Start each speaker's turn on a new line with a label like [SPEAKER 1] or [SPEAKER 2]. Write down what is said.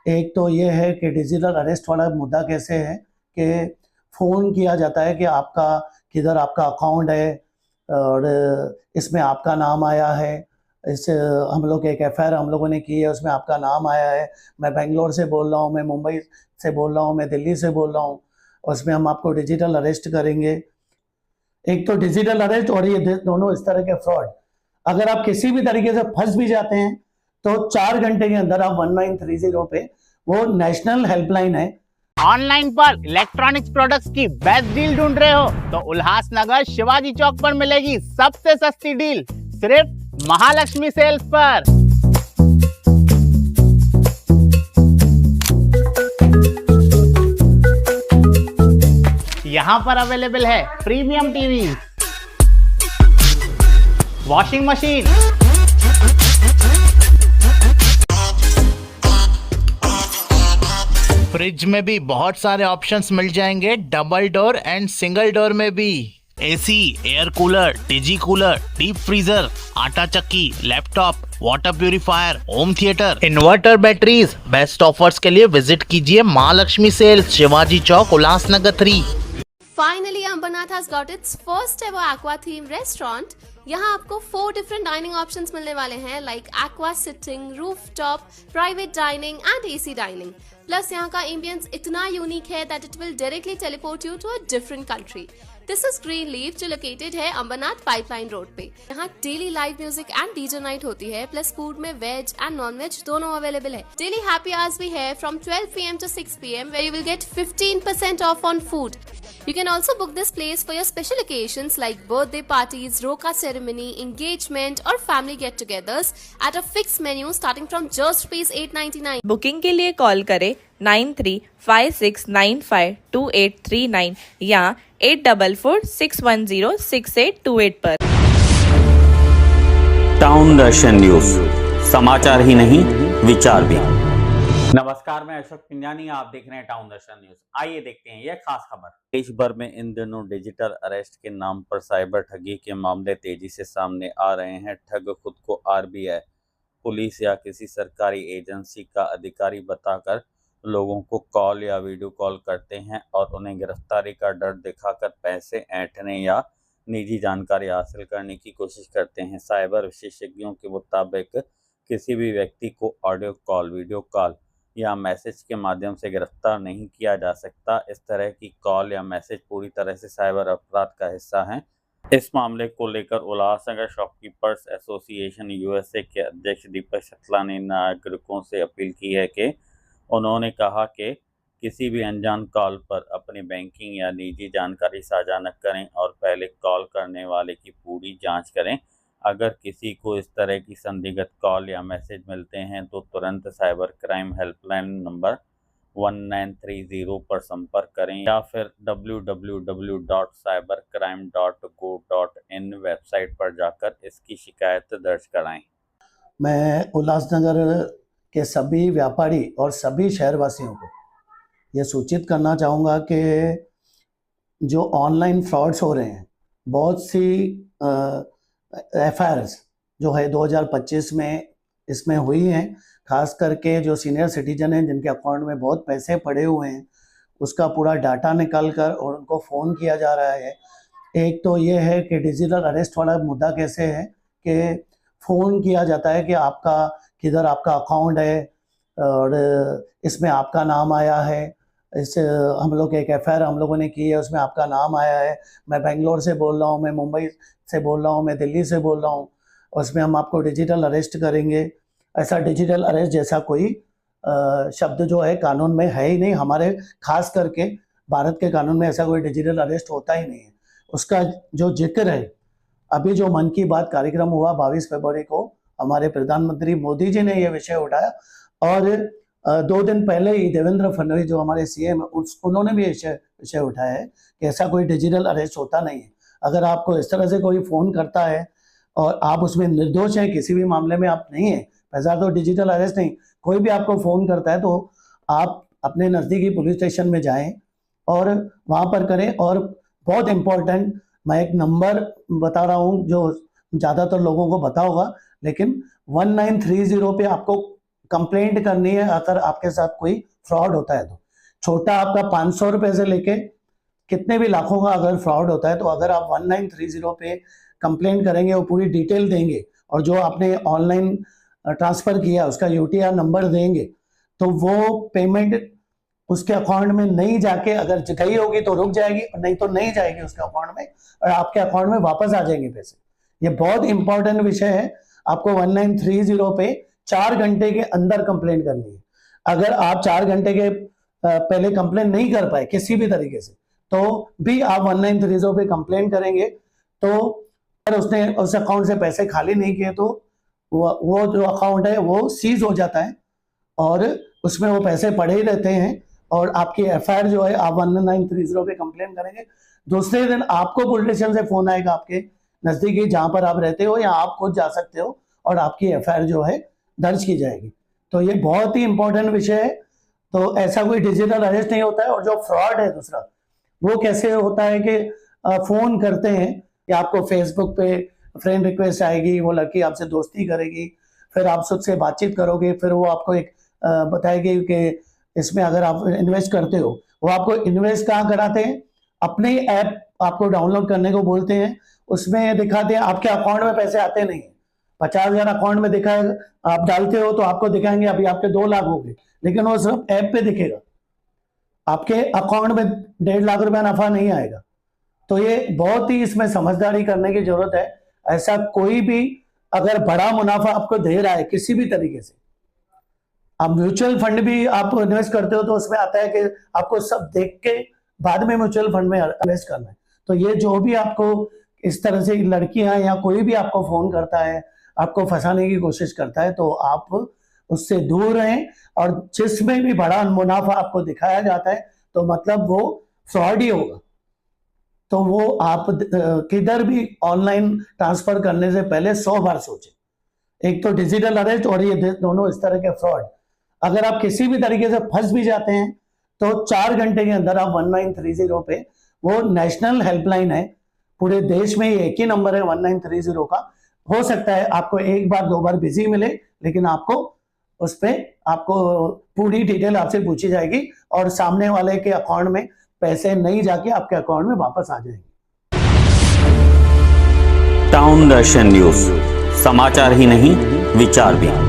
[SPEAKER 1] एक तो ये है कि डिजिटल अरेस्ट वाला मुद्दा कैसे है कि फ़ोन किया जाता है कि आपका किधर आपका अकाउंट है और इसमें आपका नाम आया है। इस हम लोग एक एफआईआर हम लोगों ने की है, उसमें आपका नाम आया है। मैं बेंगलोर से बोल रहा हूँ, मैं मुंबई से बोल रहा हूँ, मैं दिल्ली से बोल रहा हूँ। उसमें हम आपको डिजिटल अरेस्ट करेंगे। एक तो डिजिटल अरेस्ट और ये दोनों इस तरह के फ्रॉड, अगर आप किसी भी तरीके से फंस भी जाते हैं तो 4 घंटे के अंदर आप 1930 पे, वो नेशनल हेल्पलाइन है।
[SPEAKER 2] ऑनलाइन पर इलेक्ट्रॉनिक्स प्रोडक्ट्स की बेस्ट डील ढूंढ रहे हो तो उल्लासनगर शिवाजी चौक पर मिलेगी सबसे सस्ती डील, सिर्फ महालक्ष्मी सेल्स पर। यहाँ पर अवेलेबल है premium TV, washing machine, fridge में भी बहुत सारे ऑप्शंस मिल जाएंगे, double door and single door में भी। AC, air cooler, TG cooler, deep freezer, आटा चक्की, laptop, water purifier, home theatre, inverter, batteries. Best offers के लिए विजिट कीजिए Mahalakshmi sales, Shivaji Chowk, Ulhasnagar 3।
[SPEAKER 3] Finally, Ambernath has got its first ever aqua theme restaurant. यहाँ आपको 4 different dining options मिलने वाले हैं, like aqua sitting, rooftop, private dining and AC dining. Plus यहाँ का ambience इतना unique है that it will directly teleport you to a different country. This is Greenleaf जो located है अंबरनाथ पाइपलाइन रोड पे। यहाँ daily live music and DJ night होती है, प्लस फूड में वेज एंड नॉन वेज दोनों अवेलेबल है। डेली हैप्पी आवर्स भी है from 12 PM to 6 PM where you will get 15% off on food. You can also book this place for your special occasions like birthday parties, roka ceremony, engagement or family get-togethers at a fixed menu starting from just rupees 899.
[SPEAKER 4] Booking के लिए call करें 9356952839 या 8446106828 पर।
[SPEAKER 5] Town दर्शन news, समाचार ही नहीं विचार भी। नमस्कार, मैं अशोक पिंजानी, आप देख रहे हैं टाउन दर्शन न्यूज। आइए देखते हैं यह खास खबर। देश भर में इन दिनों डिजिटल अरेस्ट के नाम पर साइबर ठगी के मामले तेजी से सामने आ रहे हैं। ठग खुद को आरबीआई, पुलिस या किसी सरकारी एजेंसी का अधिकारी बताकर लोगों को कॉल या वीडियो कॉल करते हैं और उन्हें गिरफ्तारी का डर दिखाकर पैसे ऐंठने या निजी जानकारी हासिल करने की कोशिश करते हैं। साइबर विशेषज्ञों के मुताबिक किसी भी व्यक्ति को ऑडियो कॉल, वीडियो कॉल या मैसेज के माध्यम से गिरफ्तार नहीं किया जा सकता। इस तरह की कॉल या मैसेज पूरी तरह से साइबर अपराध का हिस्सा हैं। इस मामले को लेकर उल्लासनगर शॉपकीपर्स एसोसिएशन यूएसए के अध्यक्ष दीपक शुक्ला ने नागरिकों से अपील की है कि उन्होंने कहा कि किसी भी अनजान कॉल पर अपनी बैंकिंग या निजी जानकारी साझा न करें और पहले कॉल करने वाले की पूरी जांच करें। अगर किसी को इस तरह की संदिग्ध कॉल या मैसेज मिलते हैं तो तुरंत साइबर क्राइम हेल्पलाइन नंबर 1930 पर संपर्क करें या फिर www.cybercrime.go.in वेबसाइट पर जाकर इसकी शिकायत दर्ज कराएं।
[SPEAKER 1] मैं उल्लासनगर के सभी व्यापारी और सभी शहरवासियों को ये सूचित करना चाहूँगा कि जो ऑनलाइन फ्रॉड्स हो रहे हैं, बहुत सी एफआईआर्स जो है 2025 में इसमें हुई हैं। खास करके जो सीनियर सिटीजन हैं जिनके अकाउंट में बहुत पैसे पड़े हुए हैं, उसका पूरा डाटा निकाल कर और उनको फ़ोन किया जा रहा है। एक तो ये है कि डिजिटल अरेस्ट वाला मुद्दा कैसे है कि फ़ोन किया जाता है कि आपका किधर आपका अकाउंट है और इसमें आपका नाम आया है। इस हम लोग एक एफआईआर हम लोगों ने की है, उसमें आपका नाम आया है। मैं बेंगलोर से बोल रहा हूँ, मैं मुंबई से बोल रहा हूँ, मैं दिल्ली से बोल रहा हूँ। उसमें हम आपको डिजिटल अरेस्ट करेंगे। ऐसा डिजिटल अरेस्ट जैसा कोई शब्द जो है कानून में है ही नहीं। हमारे खास करके भारत के कानून में ऐसा कोई डिजिटल अरेस्ट होता ही नहीं है। उसका जो जिक्र है, अभी जो मन की बात कार्यक्रम हुआ 22 फरवरी को, हमारे प्रधानमंत्री मोदी जी ने ये विषय उठाया और 2 दिन पहले ही देवेंद्र फडणवीस जो हमारे सीएम, उन्होंने भी विषय उठाया है कि ऐसा कोई डिजिटल अरेस्ट होता नहीं है। अगर आपको इस तरह से कोई फ़ोन करता है और आप उसमें निर्दोष हैं, किसी भी मामले में आप नहीं हैं, ऐसा तो डिजिटल अरेस्ट नहीं। कोई भी आपको फ़ोन करता है तो आप अपने नज़दीकी पुलिस स्टेशन में जाएं और वहाँ पर करें। और बहुत इम्पोर्टेंट, मैं एक नंबर बता रहा हूँ जो ज़्यादातर लोगों को पता होगा, लेकिन 1930 पे आपको कंप्लेंट करनी है अगर आपके साथ कोई फ्रॉड होता है। तो छोटा आपका 500 रुपए से लेके कितने भी लाखों का अगर फ्रॉड होता है, तो अगर आप 1930 पे कंप्लेंट करेंगे, वो पूरी डिटेल देंगे और जो आपने ऑनलाइन ट्रांसफर किया उसका यूटीआर नंबर देंगे, तो वो पेमेंट उसके अकाउंट में नहीं जाके, अगर गई होगी तो रुक जाएगी और नहीं तो नहीं जाएगी उसके अकाउंट में, और आपके अकाउंट में वापस आ जाएंगे पैसे। ये बहुत इंपॉर्टेंट विषय है। आपको 1930 पे 4 घंटे के अंदर कंप्लेंट करनी है। अगर आप 4 घंटे के पहले कंप्लेंट नहीं कर पाए किसी भी तरीके से, तो भी आप 1930 पे कंप्लेंट करेंगे, तो अगर उसने उस अकाउंट से पैसे खाली नहीं किए तो वो जो अकाउंट है वो सीज हो जाता है और उसमें वो पैसे पड़े ही रहते हैं, और आपकी एफआईआर जो है आप 1930 पे कंप्लेंट करेंगे, दूसरे दिन आपको पुलिस स्टेशन से फोन आएगा आपके नजदीकी जहां पर आप रहते हो, या आप खुद जा सकते हो और आपकी एफआईआर जो है दर्ज की जाएगी। तो ये बहुत ही इंपॉर्टेंट विषय है। तो ऐसा कोई डिजिटल अरेस्ट नहीं होता है। और जो फ्रॉड है दूसरा, वो कैसे होता है कि फोन करते हैं कि आपको फेसबुक पे फ्रेंड रिक्वेस्ट आएगी, वो लड़की आपसे दोस्ती करेगी, फिर आप उससे बातचीत करोगे, फिर वो आपको एक बताएगी कि इसमें अगर आप इन्वेस्ट करते हो। वो आपको इन्वेस्ट कहाँ कराते हैं, अपने ऐप आपको डाउनलोड करने को बोलते हैं, उसमें दिखाते हैं आपके अकाउंट में पैसे आते नहीं है। 50,000 अकाउंट में दिखाएगा, आप डालते हो तो आपको दिखाएंगे अभी आपके 2 लाख हो गए, लेकिन वो सिर्फ ऐप पे दिखेगा, आपके अकाउंट में 1.5 लाख रुपया नफा नहीं आएगा। तो ये बहुत ही इसमें समझदारी करने की जरूरत है। ऐसा कोई भी अगर बड़ा मुनाफा आपको दे रहा है किसी भी तरीके से, आप म्यूचुअल फंड भी आप इन्वेस्ट करते हो तो उसमें आता है कि आपको सब देख के बाद में म्यूचुअल फंड में इन्वेस्ट करना है। तो ये जो भी आपको इस तरह से लड़कियां या कोई भी आपको फोन करता है, आपको फंसाने की कोशिश करता है, तो आप उससे दूर रहें। और जिसमें भी बड़ा मुनाफा आपको दिखाया जाता है तो मतलब वो फ्रॉड ही होगा। तो वो आप किधर भी ऑनलाइन ट्रांसफर करने से पहले 100 बार सोचें। एक तो डिजिटल अरेस्ट और ये दोनों इस तरह के फ्रॉड, अगर आप किसी भी तरीके से फंस भी जाते हैं तो 4 घंटे के अंदर आप 1930 पे, वो नेशनल हेल्पलाइन है, पूरे देश में ये एक ही नंबर है 1930 का। हो सकता है आपको 1 बार 2 बार बिजी मिले, लेकिन आपको उस पे आपको पूरी डिटेल आपसे पूछी जाएगी और सामने वाले के अकाउंट में पैसे नहीं जाके आपके अकाउंट में वापस आ जाएंगे।
[SPEAKER 5] टाउन दर्शन न्यूज, समाचार ही नहीं विचार भी।